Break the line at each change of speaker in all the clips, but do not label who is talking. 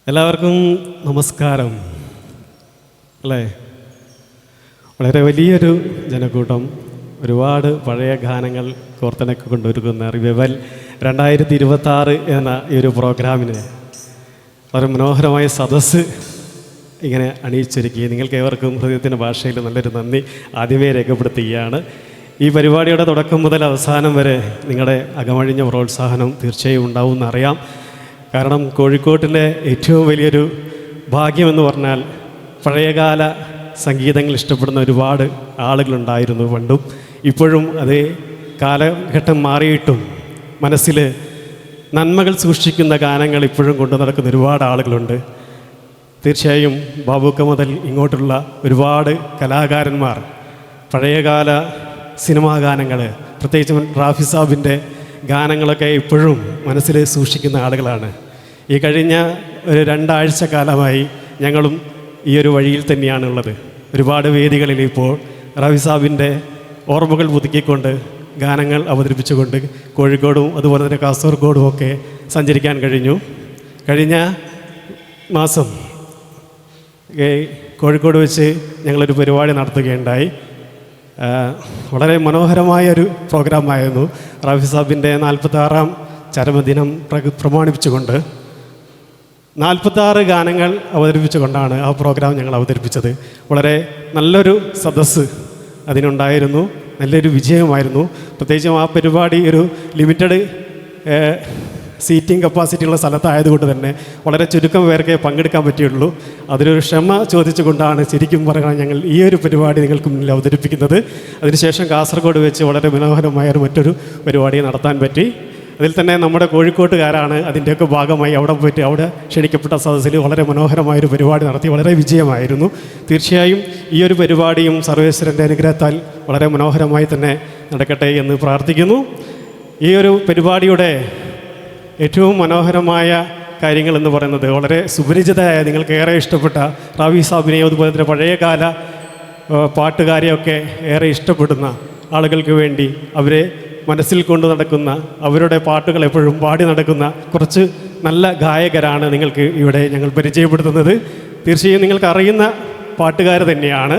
എല്ലാവർക്കും നമസ്കാരം. അല്ലേ, വളരെ വലിയൊരു ജനക്കൂട്ടം, ഒരുപാട് പഴയ ഗാനങ്ങൾ കോർത്തിണക്കി കൊണ്ടൊരുക്കുന്ന റിവൈവൽ 2026 എന്ന ഈ ഒരു പ്രോഗ്രാമിന് വളരെ മനോഹരമായ സദസ്സ് ഇങ്ങനെ അണിയിച്ചൊരുക്കി നിങ്ങൾക്ക് ഏവർക്കും ഹൃദയത്തിൻ്റെ ഭാഷയിൽ നല്ലൊരു നന്ദി ആദ്യമേ രേഖപ്പെടുത്തുകയാണ്. ഈ പരിപാടിയുടെ തുടക്കം മുതൽ അവസാനം വരെ നിങ്ങളുടെ അകമഴിഞ്ഞ പ്രോത്സാഹനം തീർച്ചയായും ഉണ്ടാവുമെന്നറിയാം. കാരണം കോഴിക്കോട്ടിലെ ഏറ്റവും വലിയൊരു ഭാഗ്യമെന്ന് പറഞ്ഞാൽ പഴയകാല സംഗീതങ്ങൾ ഇഷ്ടപ്പെടുന്ന ഒരുപാട് ആളുകളുണ്ടായിരുന്നു പണ്ടും. ഇപ്പോഴും അതേ കാലഘട്ടം മാറിയിട്ടും മനസ്സിൽ നന്മകൾ സൂക്ഷിക്കുന്ന ഗാനങ്ങൾ ഇപ്പോഴും കൊണ്ടു നടക്കുന്ന ഒരുപാട് ആളുകളുണ്ട്. തീർച്ചയായും ബാബുക്ക മുതൽ ഇങ്ങോട്ടുള്ള ഒരുപാട് കലാകാരന്മാർ പഴയകാല സിനിമാ ഗാനങ്ങൾ, പ്രത്യേകിച്ചും റാഫി സാബിൻ്റെ ഗാനങ്ങളൊക്കെ ഇപ്പോഴും മനസ്സിൽ സൂക്ഷിക്കുന്ന ആളുകളാണ്. ഈ കഴിഞ്ഞ ഒരു 2 ആഴ്ച കാലമായി ഞങ്ങളും ഈ ഒരു വഴിയിൽ തന്നെയാണുള്ളത്. ഒരുപാട് വേദികളിൽ ഇപ്പോൾ റാഫി സാബിൻ്റെ ഓർമ്മകൾ പുതുക്കിക്കൊണ്ട് ഗാനങ്ങൾ അവതരിപ്പിച്ചുകൊണ്ട് കോഴിക്കോടും അതുപോലെ തന്നെ കാസർഗോഡും ഒക്കെ സഞ്ചരിക്കാൻ കഴിഞ്ഞു. കഴിഞ്ഞ മാസം കോഴിക്കോട് വെച്ച് ഞങ്ങളൊരു പരിപാടി നടത്തുകയുണ്ടായി. വളരെ മനോഹരമായൊരു പ്രോഗ്രാമായിരുന്നു. റാഫി സാബിൻ്റെ 46ാം ചരമദിനം പ്രമാണിപ്പിച്ചുകൊണ്ട് 46 ഗാനങ്ങൾ അവതരിപ്പിച്ചുകൊണ്ടാണ് ആ പ്രോഗ്രാം ഞങ്ങൾ അവതരിപ്പിച്ചത്. വളരെ നല്ലൊരു സദസ്സ് അതിനുണ്ടായിരുന്നു, നല്ലൊരു വിജയമായിരുന്നു. പ്രത്യേകിച്ചും ആ പരിപാടി ഒരു ലിമിറ്റഡ് സീറ്റിംഗ് കപ്പാസിറ്റി ഉള്ള സ്ഥലത്തായതുകൊണ്ട് തന്നെ വളരെ ചുരുക്കം പേർക്കേ പങ്കെടുക്കാൻ പറ്റിയുള്ളൂ. അതിലൊരു ക്ഷമ ചോദിച്ചുകൊണ്ടാണ് ശരിക്കും പറഞ്ഞാൽ ഞങ്ങൾ ഈ ഒരു പരിപാടി നിങ്ങൾക്ക് മുന്നിൽ അവതരിപ്പിക്കുന്നത്. അതിനുശേഷം കാസർഗോഡ് വെച്ച് വളരെ മനോഹരമായൊരു മറ്റൊരു പരിപാടി നടത്താൻ പറ്റി. അതിൽ തന്നെ നമ്മുടെ കോഴിക്കോട്ടുകാരാണ് അതിൻ്റെയൊക്കെ ഭാഗമായി അവിടെ പോയിട്ട് അവിടെ ക്ഷണിക്കപ്പെട്ട സദസ്സിൽ വളരെ മനോഹരമായൊരു പരിപാടി നടത്തി. വളരെ വിജയമായിരുന്നു. തീർച്ചയായും ഈ ഒരു പരിപാടിയും സർവേശ്വരൻ്റെ അനുഗ്രഹത്താൽ വളരെ മനോഹരമായി തന്നെ നടക്കട്ടെ എന്ന് പ്രാർത്ഥിക്കുന്നു. ഈ ഒരു പരിപാടിയുടെ ഏറ്റവും മനോഹരമായ കാര്യങ്ങളെന്ന് പറയുന്നത് വളരെ സുപരിചിതമായ നിങ്ങൾക്ക് ഏറെ ഇഷ്ടപ്പെട്ട റാഫി സാബിനെയും അതുപോലെ തന്നെ പഴയകാല പാട്ടുകാരെയൊക്കെ ഏറെ ഇഷ്ടപ്പെടുന്ന ആളുകൾക്ക് വേണ്ടി അവരെ മനസ്സിൽ കൊണ്ടു നടക്കുന്ന, അവരുടെ പാട്ടുകൾ എപ്പോഴും പാടി നടക്കുന്ന കുറച്ച് നല്ല ഗായകരാണ് നിങ്ങൾക്ക് ഇവിടെ ഞങ്ങൾ പരിചയപ്പെടുത്തുന്നത്. തീർച്ചയായും നിങ്ങൾക്ക് അറിയുന്ന പാട്ടുകാർ തന്നെയാണ്.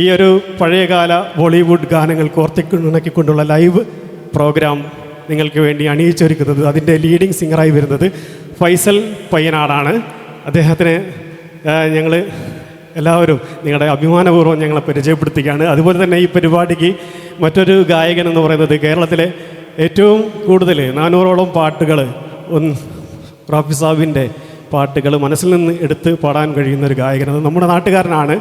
ഈ ഒരു പഴയകാല ബോളിവുഡ് ഗാനങ്ങൾ കോർത്തിണക്കിക്കൊണ്ടുള്ള ലൈവ് പ്രോഗ്രാം നിങ്ങൾക്ക് വേണ്ടി അണിയിച്ചൊരുക്കുന്നത്, അതിൻ്റെ ലീഡിങ് സിംഗറായി വരുന്നത് ഫൈസൽ പയ്യനാടാണ്. അദ്ദേഹത്തിന് ഞങ്ങൾ എല്ലാവരും നിങ്ങളുടെ അഭിമാനപൂർവ്വം ഞങ്ങളെ പരിചയപ്പെടുത്തുകയാണ്. അതുപോലെ തന്നെ ഈ പരിപാടിക്ക് മറ്റൊരു ഗായകൻ എന്ന് പറയുന്നത് കേരളത്തിലെ ഏറ്റവും കൂടുതൽ 400ഓളം പാട്ടുകൾ റാഫി സാബിൻ്റെ പാട്ടുകൾ മനസ്സിൽ നിന്ന് എടുത്ത് പാടാൻ കഴിയുന്നൊരു ഗായകൻ, അത് നമ്മുടെ നാട്ടുകാരനാണ്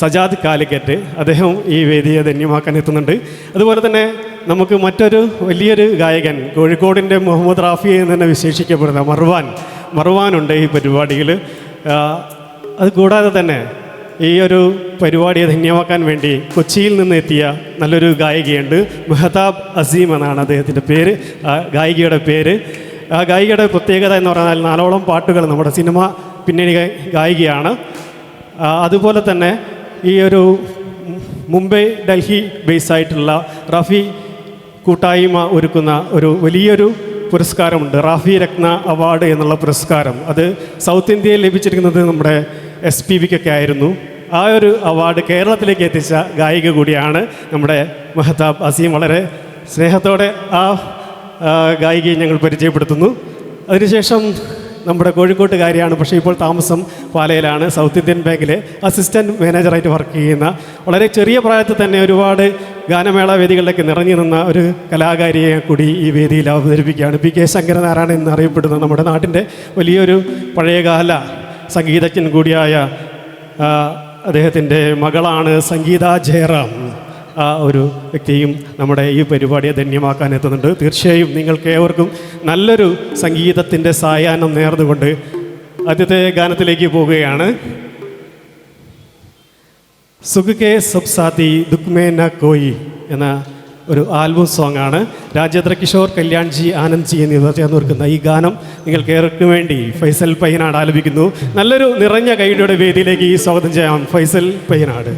സജാദ് കാലിക്കറ്റ്. അദ്ദേഹം ഈ വേദിയെ ധന്യമാക്കാൻ എത്തുന്നുണ്ട്. അതുപോലെ തന്നെ നമുക്ക് മറ്റൊരു വലിയൊരു ഗായകൻ, കോഴിക്കോടിൻ്റെ മുഹമ്മദ് റാഫി എന്ന് തന്നെ വിശേഷിക്കപ്പെടുന്ന മർവാനുണ്ട് ഈ പരിപാടിയിൽ. അതുകൂടാതെ തന്നെ ഈ ഒരു പരിപാടിയെ ധന്യമാക്കാൻ വേണ്ടി കൊച്ചിയിൽ നിന്ന് എത്തിയ നല്ലൊരു ഗായികയുണ്ട്. മെഹതാബ് അസീം എന്നാണ് അദ്ദേഹത്തിൻ്റെ പേര്, ഗായികയുടെ പേര്. ആ ഗായികയുടെ പ്രത്യേകത എന്ന് പറഞ്ഞാൽ 4ഓളം പാട്ടുകൾ നമ്മുടെ സിനിമ പിന്നണി ഗായികയാണ്. അതുപോലെ തന്നെ ഈ ഒരു മുംബൈ ഡൽഹി ബേസായിട്ടുള്ള റാഫി കൂട്ടായ്മ ഒരുക്കുന്ന ഒരു വലിയൊരു പുരസ്കാരമുണ്ട്, റാഫി രത്ന അവാർഡ് എന്നുള്ള പുരസ്കാരം. അത് സൗത്ത് ഇന്ത്യയിൽ ലഭിച്ചിരിക്കുന്നത് നമ്മുടെ SPBക്കൊക്കെ ആയിരുന്നു. ആ ഒരു അവാർഡ് കേരളത്തിലേക്ക് എത്തിച്ച ഗായിക കൂടിയാണ് നമ്മുടെ മെഹതാബ് അസീം. വളരെ സ്നേഹത്തോടെ ആ ഗായികയെ ഞങ്ങൾ പരിചയപ്പെടുത്തുന്നു. അതിനുശേഷം നമ്മുടെ കോഴിക്കോട്ടുകാരിയാണ്, പക്ഷേ ഇപ്പോൾ താമസം പാലയിലാണ്. സൗത്ത് ഇന്ത്യൻ ബാങ്കിലെ അസിസ്റ്റൻറ്റ് മാനേജറായിട്ട് വർക്ക് ചെയ്യുന്ന, വളരെ ചെറിയ പ്രായത്തിൽ തന്നെ ഒരുപാട് ഗാനമേള വേദികളിലേക്ക് നിറഞ്ഞു നിന്ന ഒരു കലാകാരിയെ കൂടി ഈ വേദിയിൽ അവതരിപ്പിക്കുകയാണ്. PK ശങ്കരനാരായണൻ എന്നറിയപ്പെടുന്ന നമ്മുടെ നാട്ടിൻ്റെ വലിയൊരു പഴയകാല സംഗീതജ്ഞൻ കൂടിയായ അദ്ദേഹത്തിൻ്റെ മകളാണ് സംഗീത ജയറാം. ആ ഒരു വ്യക്തിയും നമ്മുടെ ഈ പരിപാടിയെ ധന്യമാക്കാൻ എത്തുന്നുണ്ട്. തീർച്ചയായും നിങ്ങൾക്ക് ഏവർക്കും നല്ലൊരു സംഗീതത്തിൻ്റെ സായാഹ്നം നേർന്നുകൊണ്ട് ആദ്യത്തെ ഗാനത്തിലേക്ക് പോവുകയാണ്. Souk K sub Saathi ദുഃഖ് may ന കോയി എന്ന ഒരു ആൽബം സോങ്ങാണ്. രാജേന്ദ്ര കിഷോർ, കല്യാൺജി, ആനന്ദ്ജി എന്നിവർ ചേർന്നോർക്കുന്ന ഈ ഗാനം നിങ്ങൾക്ക് ഏവർക്കും വേണ്ടി ഫൈസൽ പയ്യനാട് ആലപിക്കുന്നു. നല്ലൊരു നിറഞ്ഞ കൈയുടെ വേദിയിലേക്ക് ഈ സ്വാഗതം ചെയ്യാം ഫൈസൽ പയ്യനാട്.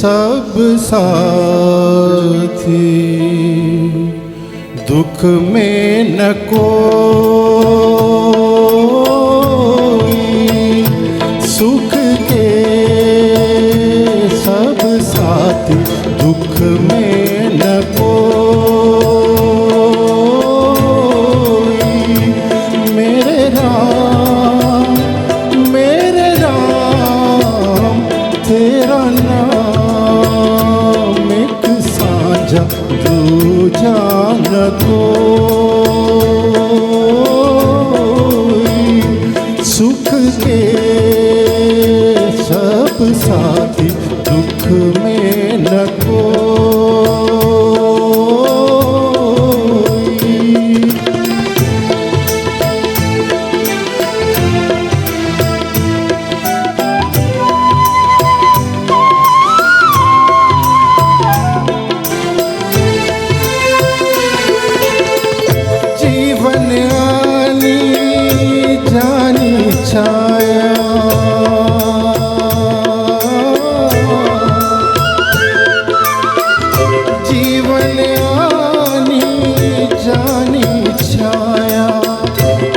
सब साथी, दुख में न कोई, सुख के सब साथी, दुख में न कोई। मेरे राम तेरा नाम एक साझा दूजा न कोई, सुख के सब साथी, दुख में न कोई। जीवन आनी जानी छाया, जीवन आनी जानी छाया,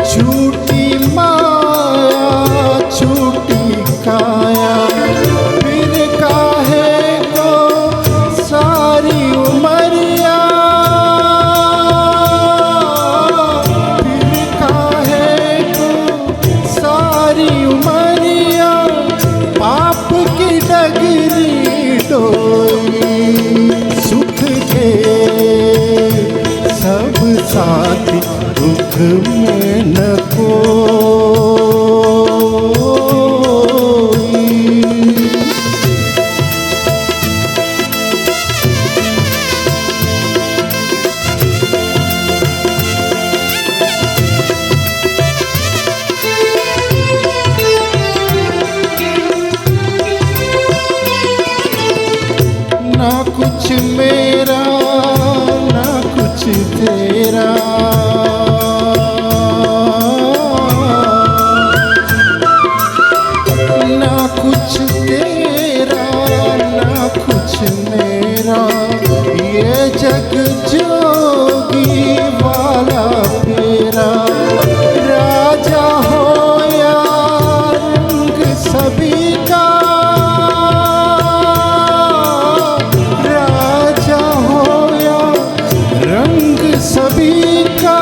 छूटी माया छूटी काया, फिर काहे को सारी उमरिया, फिर काहे को सारी उमरिया, पाप की डगरी डोई, सुख के सब साथी, दुख में न कोई। ना कुछ मेरा ना कुछ तेरा, ना कुछ तेरा ना कुछ मेरा, ये जग जोगी वाला फेरा। राजा हो या रंग सभी का, राजा हो या रंग सभी का,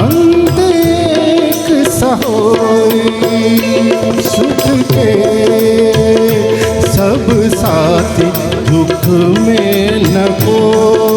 अंत एक सा होई, सुख के सब साथी, दुख में न कोई।